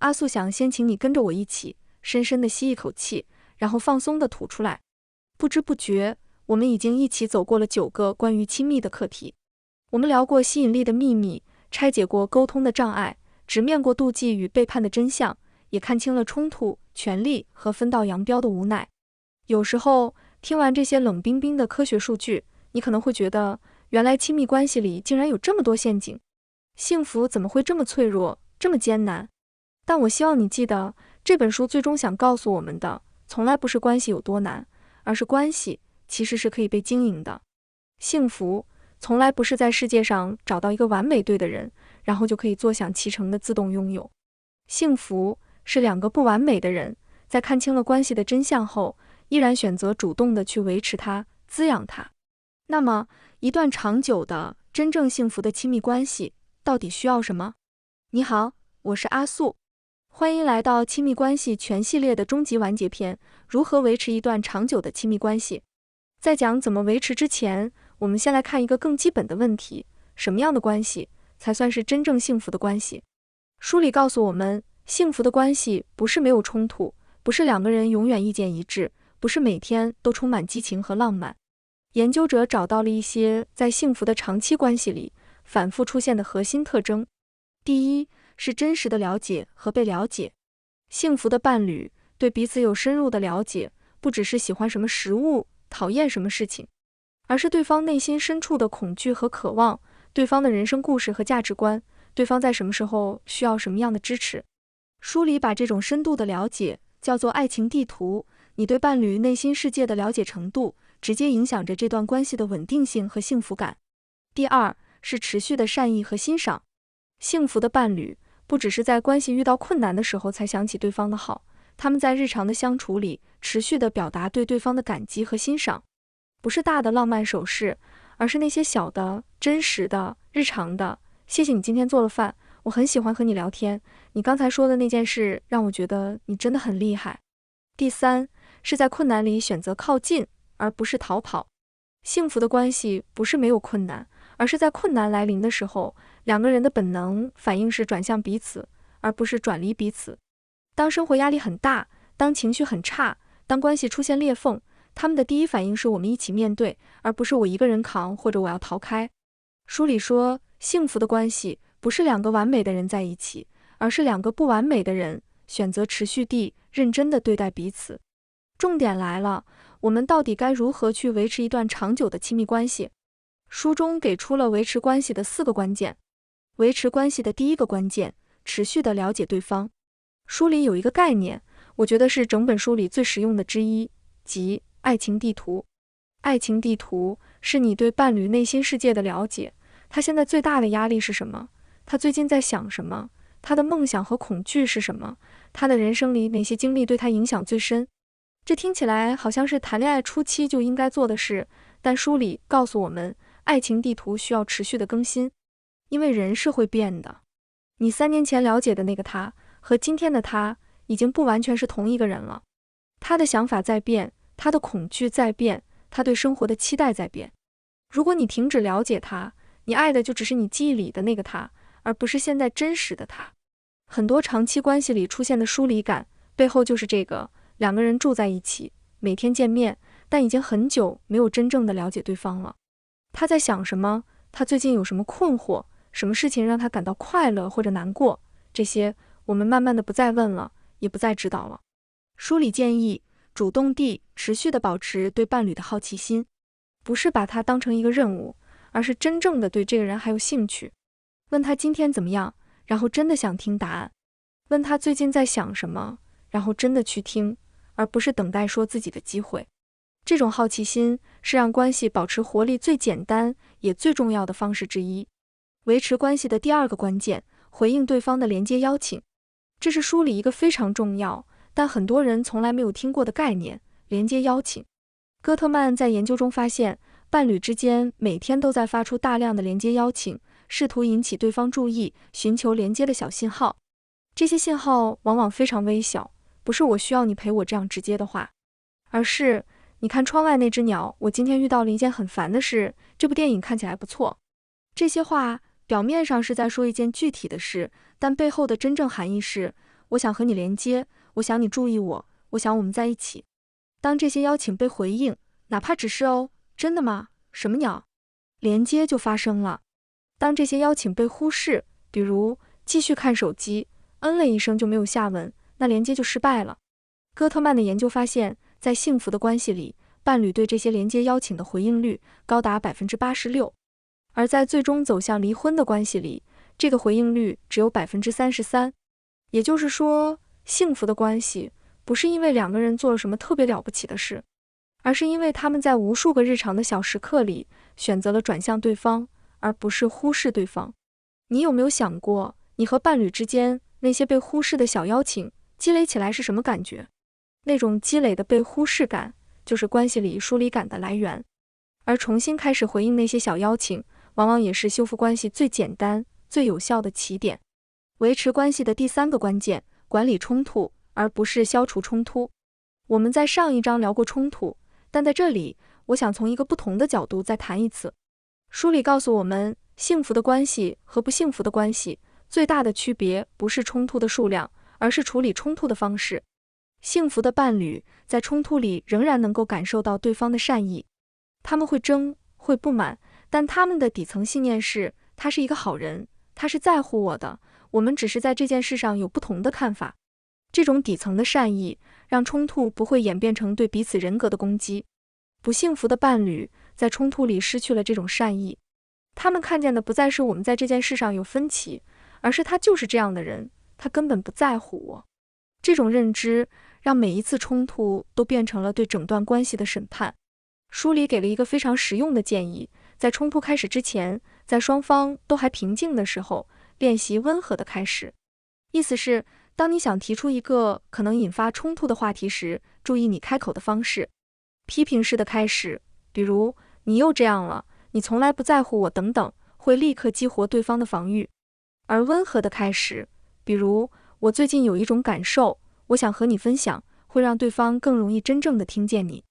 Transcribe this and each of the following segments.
阿素想先请你跟着我一起，深深地吸一口气，然后放松地吐出来。不知不觉，我们已经一起走过了9个关于亲密的课题。我们聊过吸引力的秘密，拆解过沟通的障碍，直面过妒忌与背叛的真相，也看清了冲突、权力和分道扬镳的无奈。有时候，听完这些冷冰冰的科学数据，你可能会觉得，原来亲密关系里竟然有这么多陷阱。幸福怎么会这么脆弱，这么艰难？但我希望你记得，这本书最终想告诉我们的，从来不是关系有多难，而是关系其实是可以被经营的。幸福从来不是在世界上找到一个完美对的人，然后就可以坐享其成的自动拥有。幸福是2个不完美的人，在看清了关系的真相后，依然选择主动的去维持它，滋养它。那么，一段长久的、真正幸福的亲密关系，到底需要什么？你好，我是阿素，欢迎来到亲密关系全系列的终极完结篇，如何维持一段长久的亲密关系。在讲怎么维持之前，我们先来看一个更基本的问题，什么样的关系才算是真正幸福的关系？书里告诉我们，幸福的关系不是没有冲突，不是2个人永远意见一致，不是每天都充满激情和浪漫。研究者找到了一些在幸福的长期关系里反复出现的核心特征。第一，是真实的了解和被了解。幸福的伴侣对彼此有深入的了解，不只是喜欢什么食物，讨厌什么事情，而是对方内心深处的恐惧和渴望，对方的人生故事和价值观，对方在什么时候需要什么样的支持。书里把这种深度的了解叫做爱情地图，你对伴侣内心世界的了解程度，直接影响着这段关系的稳定性和幸福感。第二，是持续的善意和欣赏。幸福的伴侣不只是在关系遇到困难的时候才想起对方的好，他们在日常的相处里持续地表达对对方的感激和欣赏。不是大的浪漫手势，而是那些小的、真实的、日常的。谢谢你今天做了饭，我很喜欢和你聊天，你刚才说的那件事让我觉得你真的很厉害。第三，是在困难里选择靠近，而不是逃跑。幸福的关系不是没有困难，而是在困难来临的时候，2个人的本能反应是转向彼此，而不是转离彼此。当生活压力很大，当情绪很差，当关系出现裂缝，他们的第一反应是我们一起面对，而不是我一个人扛或者我要逃开。书里说，幸福的关系不是2个完美的人在一起，而是2个不完美的人选择持续地、认真地对待彼此。重点来了，我们到底该如何去维持一段长久的亲密关系？书中给出了维持关系的4个关键。维持关系的第一个关键，持续地了解对方。书里有一个概念，我觉得是整本书里最实用的之一，即爱情地图。爱情地图是你对伴侣内心世界的了解，他现在最大的压力是什么？他最近在想什么？他的梦想和恐惧是什么？他的人生里哪些经历对他影响最深？这听起来好像是谈恋爱初期就应该做的事，但书里告诉我们，爱情地图需要持续的更新，因为人是会变的。你3年前了解的那个他，和今天的他已经不完全是同一个人了。他的想法在变，他的恐惧在变，他对生活的期待在变。如果你停止了解他，你爱的就只是你记忆里的那个他，而不是现在真实的他。很多长期关系里出现的疏离感，背后就是这个，2个人住在一起，每天见面，但已经很久没有真正的了解对方了。他在想什么？他最近有什么困惑？什么事情让他感到快乐或者难过？这些我们慢慢的不再问了，也不再知道了。书里建议，主动地、持续地保持对伴侣的好奇心，不是把他当成一个任务，而是真正的对这个人还有兴趣。问他今天怎么样，然后真的想听答案。问他最近在想什么，然后真的去听，而不是等待说自己的机会。这种好奇心是让关系保持活力最简单也最重要的方式之一。维持关系的第2个关键，回应对方的连接邀请。这是书里一个非常重要，但很多人从来没有听过的概念，连接邀请。戈特曼在研究中发现，伴侣之间每天都在发出大量的连接邀请，试图引起对方注意，寻求连接的小信号。这些信号往往非常微小，不是我需要你陪我这样直接的话，而是你看窗外那只鸟，我今天遇到了一件很烦的事，这部电影看起来不错。这些话表面上是在说一件具体的事，但背后的真正含义是，我想和你连接，我想你注意我，我想我们在一起。当这些邀请被回应，哪怕只是哦，真的吗？什么鸟？连接就发生了。当这些邀请被忽视，比如继续看手机，了一声就没有下文，那连接就失败了。戈特曼的研究发现，在幸福的关系里，伴侣对这些连接邀请的回应率高达86%，而在最终走向离婚的关系里，这个回应率只有33%。也就是说，幸福的关系不是因为两个人做了什么特别了不起的事，而是因为他们在无数个日常的小时刻里选择了转向对方，而不是忽视对方。你有没有想过，你和伴侣之间那些被忽视的小邀请积累起来是什么感觉？那种积累的被忽视感，就是关系里疏离感的来源。而重新开始回应那些小邀请，往往也是修复关系最简单、最有效的起点。维持关系的第3个关键，管理冲突，而不是消除冲突。我们在上一章聊过冲突，但在这里，我想从一个不同的角度再谈一次。书里告诉我们，幸福的关系和不幸福的关系最大的区别不是冲突的数量，而是处理冲突的方式。幸福的伴侣在冲突里仍然能够感受到对方的善意，他们会争，会不满，但他们的底层信念是，他是一个好人，他是在乎我的，我们只是在这件事上有不同的看法。这种底层的善意让冲突不会演变成对彼此人格的攻击。不幸福的伴侣在冲突里失去了这种善意，他们看见的不再是我们在这件事上有分歧，而是他就是这样的人，他根本不在乎我。这种认知让每一次冲突都变成了对整段关系的审判。书里给了一个非常实用的建议，在冲突开始之前，在双方都还平静的时候，练习温和的开始。意思是，当你想提出一个可能引发冲突的话题时，注意你开口的方式。批评式的开始，比如你又这样了，你从来不在乎我等等，会立刻激活对方的防御。而温和的开始，比如我最近有一种感受，我想和你分享，会让对方更容易真正的听见你。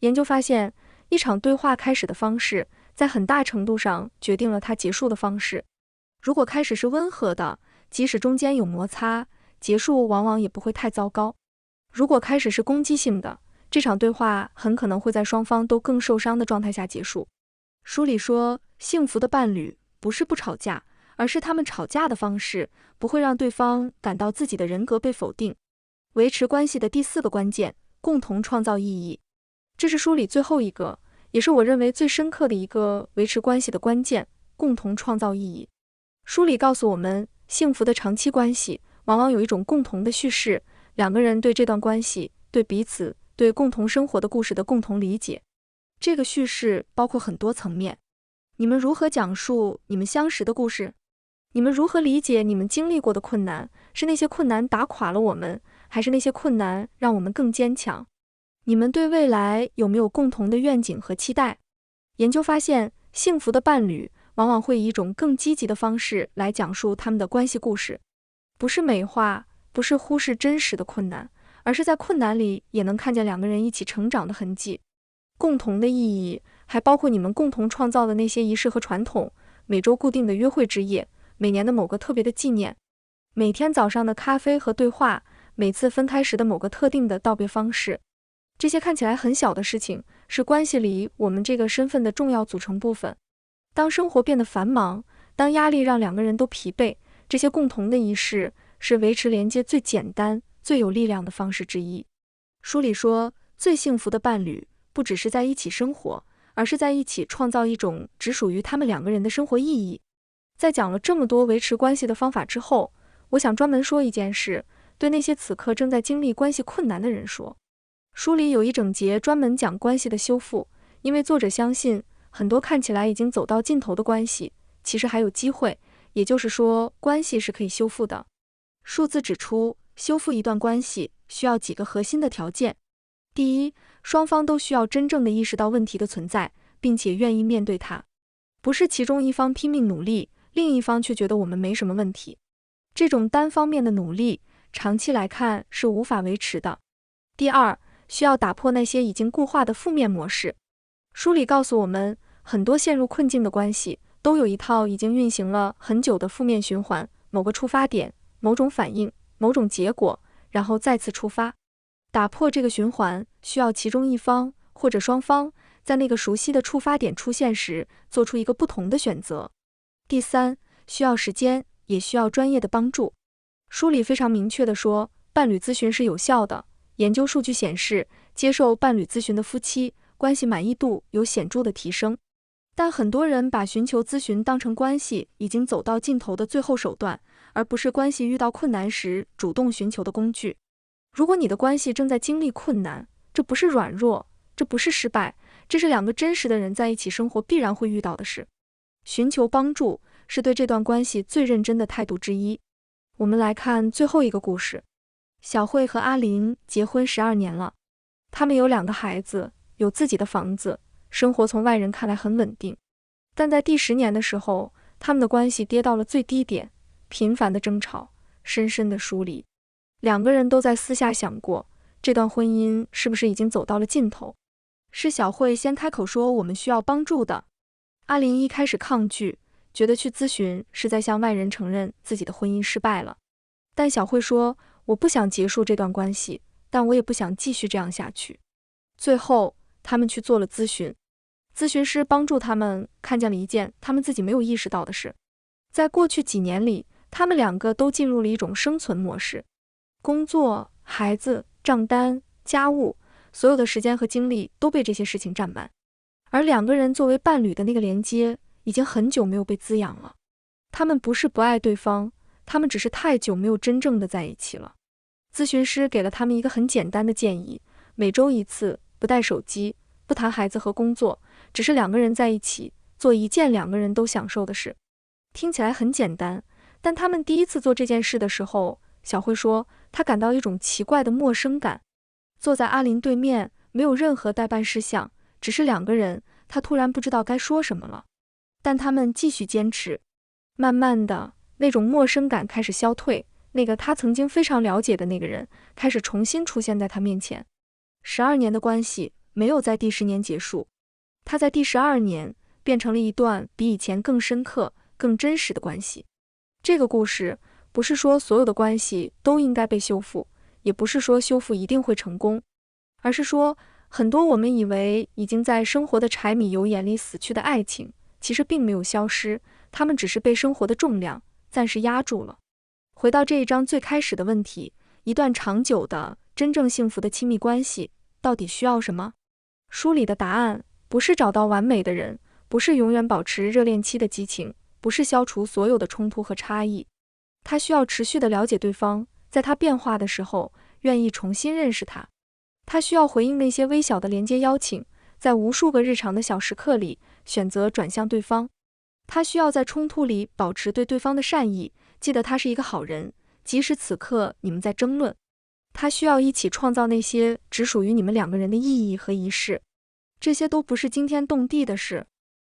研究发现，一场对话开始的方式，在很大程度上决定了它结束的方式。如果开始是温和的，即使中间有摩擦，结束往往也不会太糟糕。如果开始是攻击性的，这场对话很可能会在双方都更受伤的状态下结束。书里说，幸福的伴侣不是不吵架，而是他们吵架的方式不会让对方感到自己的人格被否定。维持关系的第4个关键，共同创造意义。这是书里最后一个，也是我认为最深刻的一个维持关系的关键，共同创造意义。书里告诉我们，幸福的长期关系往往有一种共同的叙事，两个人对这段关系、对彼此、对共同生活的故事的共同理解。这个叙事包括很多层面。你们如何讲述你们相识的故事？你们如何理解你们经历过的困难？是那些困难打垮了我们，还是那些困难让我们更坚强？你们对未来有没有共同的愿景和期待？研究发现，幸福的伴侣往往会以一种更积极的方式来讲述他们的关系故事，不是美化，不是忽视真实的困难，而是在困难里也能看见两个人一起成长的痕迹。共同的意义还包括你们共同创造的那些仪式和传统，每周固定的约会之夜，每年的某个特别的纪念，每天早上的咖啡和对话，每次分开时的某个特定的道别方式。这些看起来很小的事情，是关系里我们这个身份的重要组成部分。当生活变得繁忙，当压力让两个人都疲惫，这些共同的仪式是维持连接最简单、最有力量的方式之一。书里说，最幸福的伴侣不只是在一起生活，而是在一起创造一种只属于他们两个人的生活意义。在讲了这么多维持关系的方法之后，我想专门说一件事，对那些此刻正在经历关系困难的人说。书里有一整节专门讲关系的修复，因为作者相信，很多看起来已经走到尽头的关系，其实还有机会，也就是说，关系是可以修复的。数字指出，修复一段关系需要几个核心的条件。第一，双方都需要真正的意识到问题的存在，并且愿意面对它，不是其中一方拼命努力，另一方却觉得我们没什么问题。这种单方面的努力，长期来看是无法维持的。第二，需要打破那些已经固化的负面模式。书里告诉我们，很多陷入困境的关系都有一套已经运行了很久的负面循环，某个触发点，某种反应，某种结果，然后再次出发。打破这个循环，需要其中一方或者双方在那个熟悉的触发点出现时，做出一个不同的选择。第三，需要时间，也需要专业的帮助。书里非常明确地说，伴侣咨询是有效的。研究数据显示，接受伴侣咨询的夫妻关系满意度有显著的提升。但很多人把寻求咨询当成关系已经走到尽头的最后手段，而不是关系遇到困难时主动寻求的工具。如果你的关系正在经历困难，这不是软弱，这不是失败，这是两个真实的人在一起生活必然会遇到的事。寻求帮助是对这段关系最认真的态度之一。我们来看最后一个故事。小慧和阿林结婚12年了，他们有2个孩子，有自己的房子，生活从外人看来很稳定。但在第10年的时候，他们的关系跌到了最低点，频繁的争吵，深深的疏离。2个人都在私下想过，这段婚姻是不是已经走到了尽头？是小慧先开口说我们需要帮助的。阿林一开始抗拒，觉得去咨询是在向外人承认自己的婚姻失败了。但小慧说，我不想结束这段关系，但我也不想继续这样下去。最后，他们去做了咨询。咨询师帮助他们看见了一件他们自己没有意识到的事。在过去几年里，他们2个都进入了一种生存模式。工作、孩子、账单、家务，所有的时间和精力都被这些事情占满。而2个人作为伴侣的那个连接，已经很久没有被滋养了。他们不是不爱对方，他们只是太久没有真正的在一起了。咨询师给了他们一个很简单的建议，每周1次，不带手机，不谈孩子和工作，只是2个人在一起，做一件2个人都享受的事。听起来很简单，但他们第一次做这件事的时候，小慧说，她感到一种奇怪的陌生感。坐在阿林对面，没有任何待办事项，只是2个人，她突然不知道该说什么了。但他们继续坚持。慢慢的，那种陌生感开始消退，那个他曾经非常了解的那个人，开始重新出现在他面前。12年的关系没有在第10年结束，他在第12年变成了一段比以前更深刻、更真实的关系。这个故事不是说所有的关系都应该被修复，也不是说修复一定会成功，而是说很多我们以为已经在生活的柴米油盐里死去的爱情，其实并没有消失，他们只是被生活的重量暂时压住了。回到这一章最开始的问题，一段长久的、真正幸福的亲密关系到底需要什么？书里的答案不是找到完美的人，不是永远保持热恋期的激情，不是消除所有的冲突和差异。他需要持续的了解对方，在他变化的时候，愿意重新认识他。他需要回应那些微小的连接邀请，在无数个日常的小时刻里选择转向对方。他需要在冲突里保持对对方的善意，记得他是一个好人，即使此刻你们在争论。他需要一起创造那些只属于你们2个人的意义和仪式。这些都不是惊天动地的事，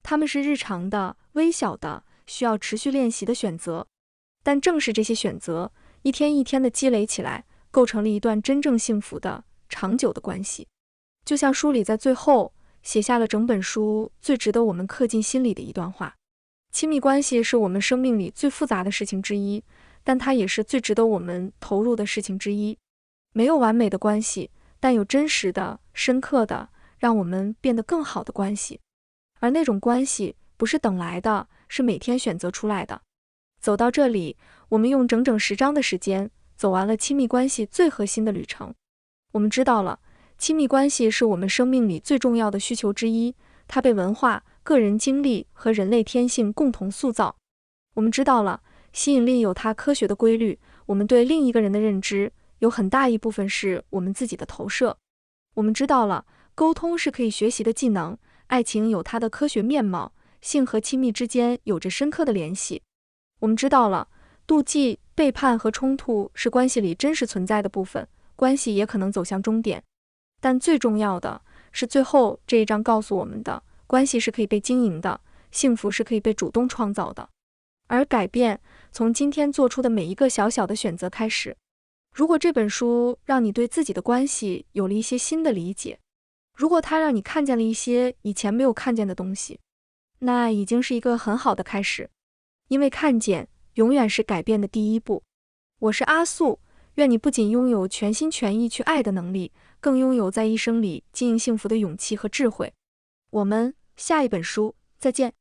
他们是日常的、微小的，需要持续练习的选择。但正是这些选择，一天一天的积累起来，构成了一段真正幸福的、长久的关系。就像书里在最后写下了整本书最值得我们刻进心里的一段话：亲密关系是我们生命里最复杂的事情之一，但它也是最值得我们投入的事情之一。没有完美的关系，但有真实的、深刻的，让我们变得更好的关系。而那种关系不是等来的，是每天选择出来的。走到这里，我们用整整10章的时间，走完了亲密关系最核心的旅程。我们知道了，亲密关系是我们生命里最重要的需求之一，它被文化、个人经历和人类天性共同塑造。我们知道了，吸引力有它科学的规律，我们对另一个人的认知，有很大一部分是我们自己的投射。我们知道了，沟通是可以学习的技能，爱情有它的科学面貌，性和亲密之间有着深刻的联系。我们知道了，妒忌、背叛和冲突是关系里真实存在的部分，关系也可能走向终点。但最重要的是最后这一章告诉我们的，关系是可以被经营的，幸福是可以被主动创造的。而改变从今天做出的每一个小小的选择开始。如果这本书让你对自己的关系有了一些新的理解，如果它让你看见了一些以前没有看见的东西，那已经是一个很好的开始。因为看见永远是改变的第一步。我是阿素，愿你不仅拥有全心全意去爱的能力，更拥有在一生里经营幸福的勇气和智慧。我们下一本书再见。